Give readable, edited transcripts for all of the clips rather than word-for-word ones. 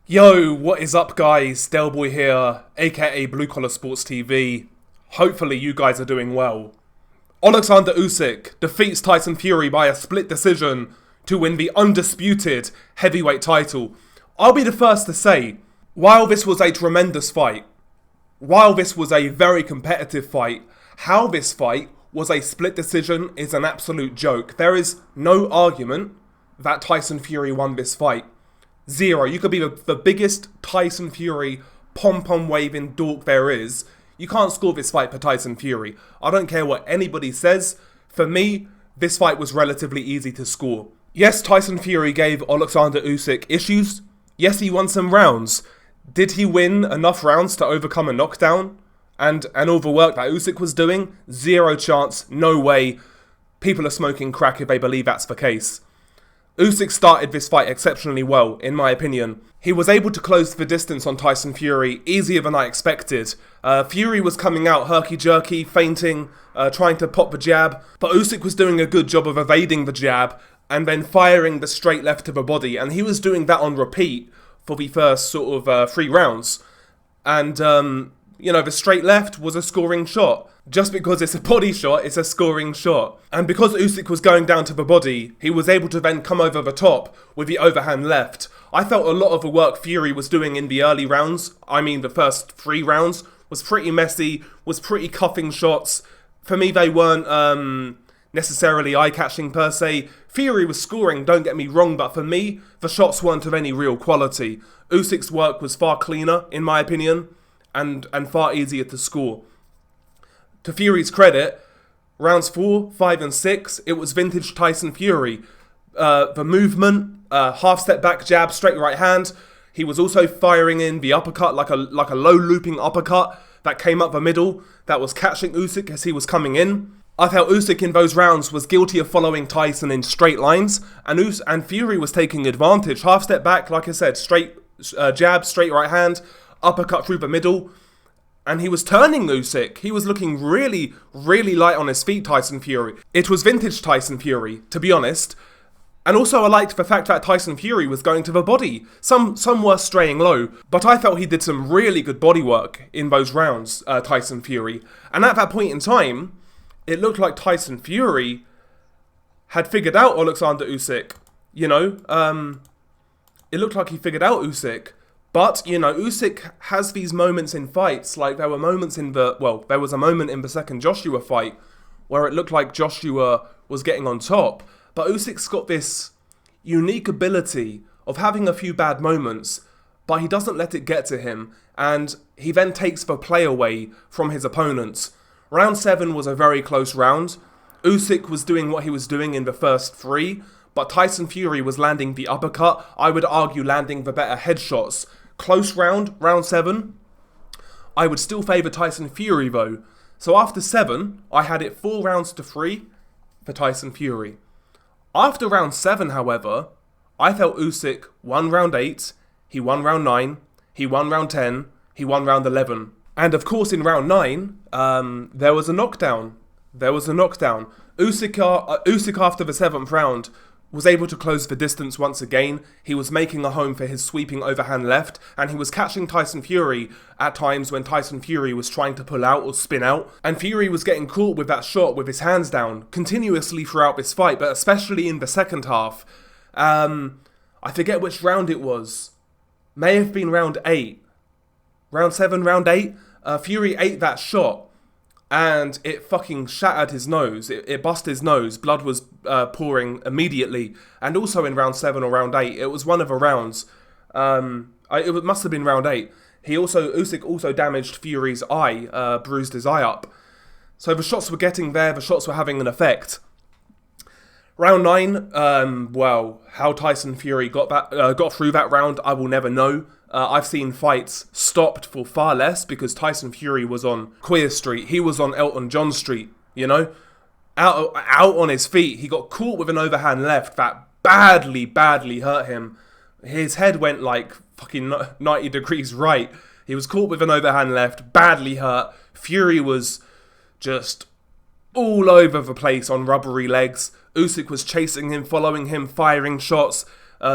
Yo, what is up guys? Delboy here, aka Blue Collar Sports TV. Hopefully you guys are doing well. Oleksandr Usyk defeats Tyson Fury by a split decision to win the undisputed heavyweight title. I'll be the first to say, while this was a tremendous fight, while this was a very competitive fight, how this fight was a split decision is an absolute joke. There is no argument that Tyson Fury won this fight. Zero. You could be the biggest Tyson Fury pom-pom waving dork there is. You can't score this fight for Tyson Fury. I don't care what anybody says. For me, this fight was relatively easy to score. Yes, Tyson Fury gave Oleksandr Usyk issues. Yes, he won some rounds. Did he win enough rounds to overcome a knockdown? And all the work that Usyk was doing? Zero chance. No way. People are smoking crack if they believe that's the case. Usyk started this fight exceptionally well, in my opinion. He was able to close the distance on Tyson Fury easier than I expected. Fury was coming out herky-jerky, feinting, trying to pop the jab, but Usyk was doing a good job of evading the jab and then firing the straight left to the body, and he was doing that on repeat for the first sort of 3 rounds. And, the straight left was a scoring shot. Just because it's a body shot, it's a scoring shot. And because Usyk was going down to the body, he was able to then come over the top with the overhand left. I felt a lot of the work Fury was doing in the early rounds, the first 3 rounds, was pretty messy, was pretty cuffing shots. For me, they weren't necessarily eye-catching per se. Fury was scoring, don't get me wrong, but for me, the shots weren't of any real quality. Usyk's work was far cleaner, in my opinion, and far easier to score. To Fury's credit, rounds 4, 5 and 6, it was vintage Tyson Fury. The movement, half step back jab, straight right hand. He was also firing in the uppercut like a low looping uppercut that came up the middle that was catching Usyk as he was coming in. I felt Usyk in those rounds was guilty of following Tyson in straight lines, and Fury was taking advantage. Half step back, like I said, straight jab, straight right hand, uppercut through the middle. And he was turning Usyk. He was looking really, really light on his feet, Tyson Fury. It was vintage Tyson Fury, to be honest. And also I liked the fact that Tyson Fury was going to the body. Some were straying low, but I felt he did some really good body work in those rounds, Tyson Fury. And at that point in time, it looked like Tyson Fury had figured out Oleksandr Usyk. It looked like he figured out Usyk. But, Usyk has these moments in fights, like there was a moment in the second Joshua fight where it looked like Joshua was getting on top. But Usyk's got this unique ability of having a few bad moments, but he doesn't let it get to him, and he then takes the play away from his opponents. Round 7 was a very close round. Usyk was doing what he was doing in the first 3, but Tyson Fury was landing the uppercut, I would argue landing the better headshots. Close round 7. I would still favour Tyson Fury though. So after 7, I had it 4 rounds to 3 for Tyson Fury. After round 7, however, I felt Usyk won round 8, he won round 9, he won round 10, he won round 11. And of course in round 9, there was a knockdown. Usyk after the 7th round was able to close the distance once again. He was making a home for his sweeping overhand left, and he was catching Tyson Fury at times when Tyson Fury was trying to pull out or spin out. And Fury was getting caught with that shot with his hands down continuously throughout this fight, but especially in the second half. I forget which round it was. May have been round 8. Round 7, round 8. Fury ate that shot. And it fucking shattered his nose. It busted his nose. Blood was pouring immediately. And also in round 7 or round 8, it was one of the rounds. It must have been round 8. Usyk also damaged Fury's eye, bruised his eye up. So the shots were getting there. The shots were having an effect. Round 9, how Tyson Fury got through that round, I will never know. I've seen fights stopped for far less because Tyson Fury was on Queer Street. He was on Elton John Street, Out on his feet. He got caught with an overhand left that badly hurt him. His head went like fucking 90 degrees right. He was caught with an overhand left, badly hurt. Fury was just all over the place on rubbery legs. Usyk was chasing him, following him, firing shots.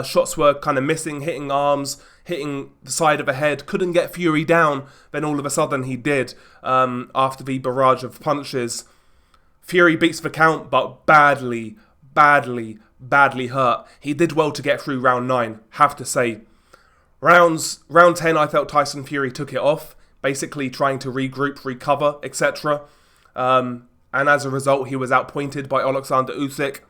Shots were kind of missing, hitting arms, hitting the side of the head, couldn't get Fury down, then all of a sudden he did after the barrage of punches. Fury beats the count, but badly hurt. He did well to get through round 9, have to say. Round 10, I felt Tyson Fury took it off, basically trying to regroup, recover, etc. And as a result, he was outpointed by Oleksandr Usyk,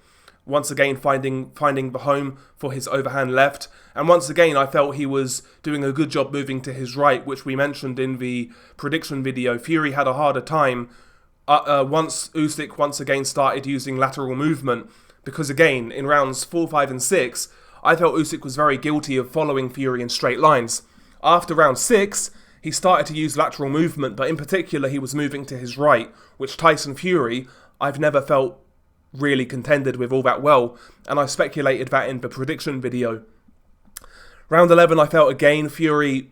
once again finding the home for his overhand left. And once again, I felt he was doing a good job moving to his right, which we mentioned in the prediction video. Fury had a harder time once Usyk once again started using lateral movement, because again, in rounds 4, 5 and 6, I felt Usyk was very guilty of following Fury in straight lines. After round 6, he started to use lateral movement, but in particular he was moving to his right, which Tyson Fury, I've never felt really contended with all that well, and I speculated that in the prediction video. Round 11, I felt again Fury,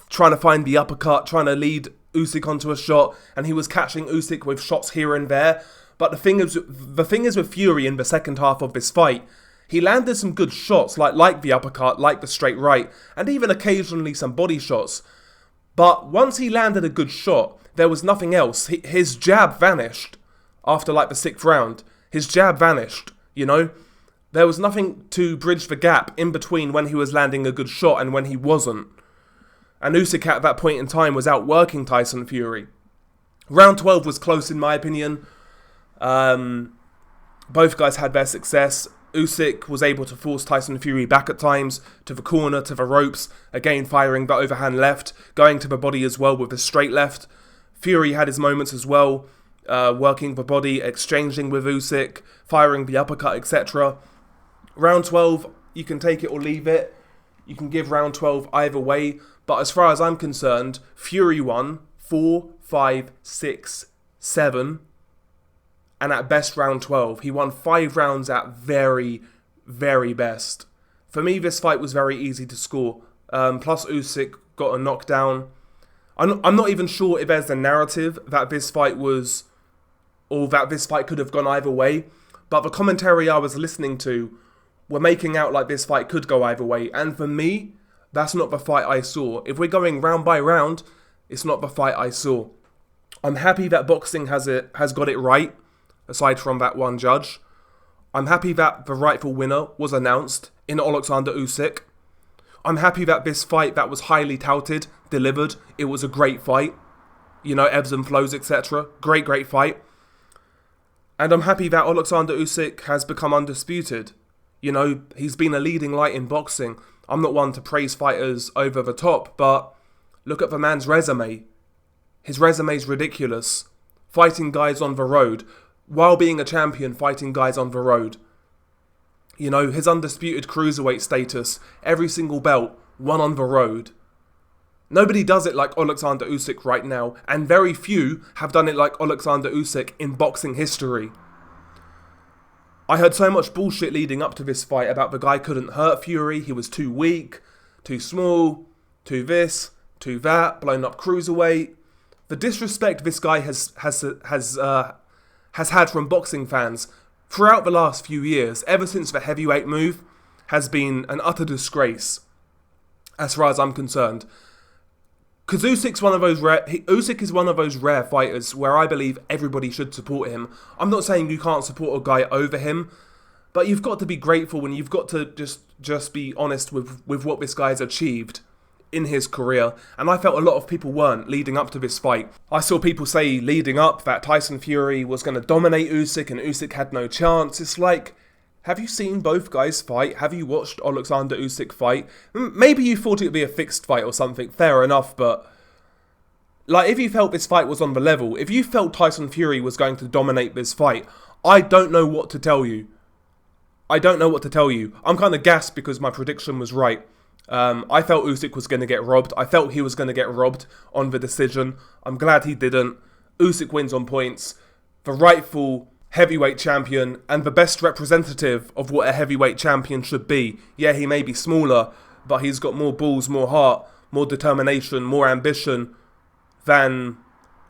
trying to find the uppercut, trying to lead Usyk onto a shot, and he was catching Usyk with shots here and there. But the thing is with Fury in the second half of this fight, he landed some good shots, like the uppercut, like the straight right, and even occasionally some body shots. But once he landed a good shot, there was nothing else. His jab vanished after the 6th round. His jab vanished, There was nothing to bridge the gap in between when he was landing a good shot and when he wasn't. And Usyk at that point in time was outworking Tyson Fury. Round 12 was close in my opinion. Both guys had their success. Usyk was able to force Tyson Fury back at times, to the corner, to the ropes, again firing the overhand left, going to the body as well with the straight left. Fury had his moments as well, working the body, exchanging with Usyk, firing the uppercut, etc. Round 12, you can take it or leave it. You can give round 12 either way, but as far as I'm concerned, Fury won 4, 5, 6, 7, and at best round 12. He won 5 rounds at very, very best. For me, this fight was very easy to score. Plus Usyk got a knockdown. I'm not even sure if there's a narrative that this fight was, or that this fight could have gone either way, but the commentary I was listening to were making out like this fight could go either way, and for me, that's not the fight I saw. If we're going round by round, it's not the fight I saw. I'm happy that boxing has got it right, aside from that one judge. I'm happy that the rightful winner was announced in Oleksandr Usyk. I'm happy that this fight that was highly touted delivered. It was a great fight. Ebbs and flows, etc. Great fight. And I'm happy that Oleksandr Usyk has become undisputed. He's been a leading light in boxing. I'm not one to praise fighters over the top, but look at the man's resume. His resume's ridiculous. Fighting guys on the road. While being a champion, fighting guys on the road. His undisputed cruiserweight status, every single belt, won on the road. Nobody does it like Oleksandr Usyk right now, and very few have done it like Oleksandr Usyk in boxing history. I heard so much bullshit leading up to this fight about the guy couldn't hurt Fury, he was too weak, too small, too this, too that, blown up cruiserweight. The disrespect this guy has had from boxing fans throughout the last few years, ever since the heavyweight move, has been an utter disgrace, as far as I'm concerned. Because Usyk is one of those rare fighters where I believe everybody should support him. I'm not saying you can't support a guy over him, but you've got to be grateful and you've got to just be honest with what this guy's achieved in his career. And I felt a lot of people weren't leading up to this fight. I saw people say leading up that Tyson Fury was going to dominate Usyk and Usyk had no chance. It's like, have you seen both guys fight? Have you watched Oleksandr Usyk fight? Maybe you thought it would be a fixed fight or something, fair enough, but if you felt this fight was on the level, if you felt Tyson Fury was going to dominate this fight, I don't know what to tell you. I'm kind of gassed because my prediction was right. I felt Usyk was going to get robbed. I felt he was going to get robbed on the decision. I'm glad he didn't. Usyk wins on points. The rightful heavyweight champion and the best representative of what a heavyweight champion should be. Yeah, he may be smaller, but he's got more balls, more heart, more determination, more ambition than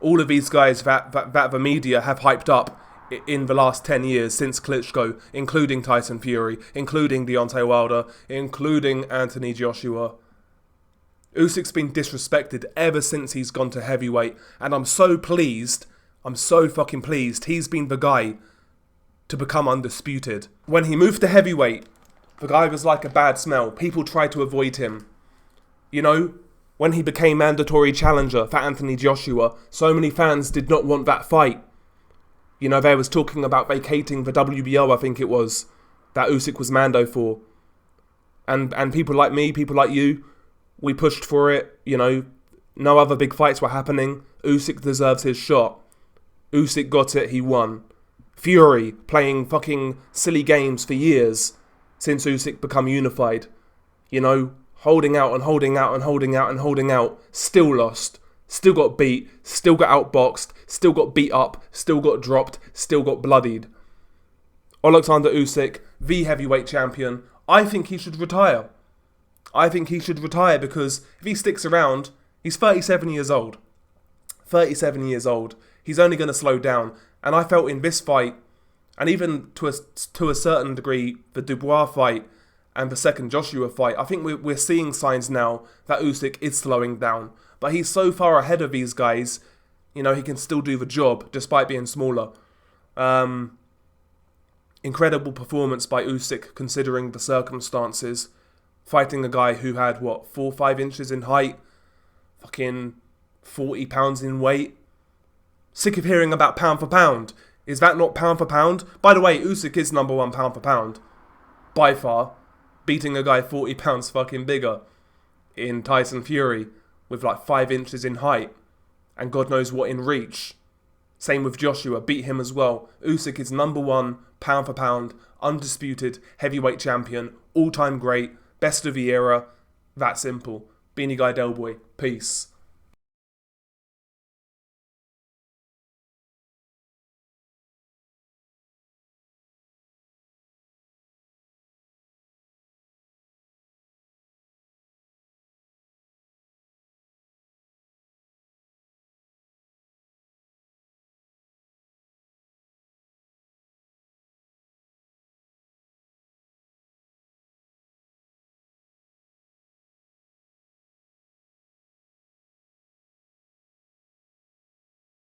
all of these guys that the media have hyped up in the last 10 years since Klitschko, including Tyson Fury, including Deontay Wilder, including Anthony Joshua. Usyk's been disrespected ever since he's gone to heavyweight, and I'm so pleased, I'm so fucking pleased he's been the guy to become undisputed. When he moved to heavyweight, the guy was like a bad smell. People tried to avoid him. You know, when he became mandatory challenger for Anthony Joshua, so many fans did not want that fight. You know, they was talking about vacating the WBO, I think it was, that Usyk was Mando for. And people like me, people like you, we pushed for it. You know, no other big fights were happening. Usyk deserves his shot. Usyk got it, he won. Fury playing fucking silly games for years since Usyk become unified. You know, holding out and holding out and holding out and holding out. Still lost. Still got beat. Still got outboxed. Still got beat up. Still got dropped. Still got bloodied. Oleksandr Usyk, the heavyweight champion. I think he should retire. I think he should retire because if he sticks around, he's 37 years old. 37 years old. He's only going to slow down. And I felt in this fight, and even to a certain degree, the Dubois fight and the second Joshua fight, I think we're seeing signs now that Usyk is slowing down. But he's so far ahead of these guys, you know, he can still do the job despite being smaller. Incredible performance by Usyk considering the circumstances. Fighting a guy who had, 4 or 5 inches in height, fucking 40 pounds in weight. Sick of hearing about pound for pound. Is that not pound for pound? By the way, Usyk is number 1 pound for pound. By far. Beating a guy 40 pounds fucking bigger in Tyson Fury with like 5 inches in height. And God knows what in reach. Same with Joshua, beat him as well. Usyk is number 1 pound for pound, undisputed heavyweight champion, all-time great, best of the era. That simple. Beanie Guy Del Boy. Peace.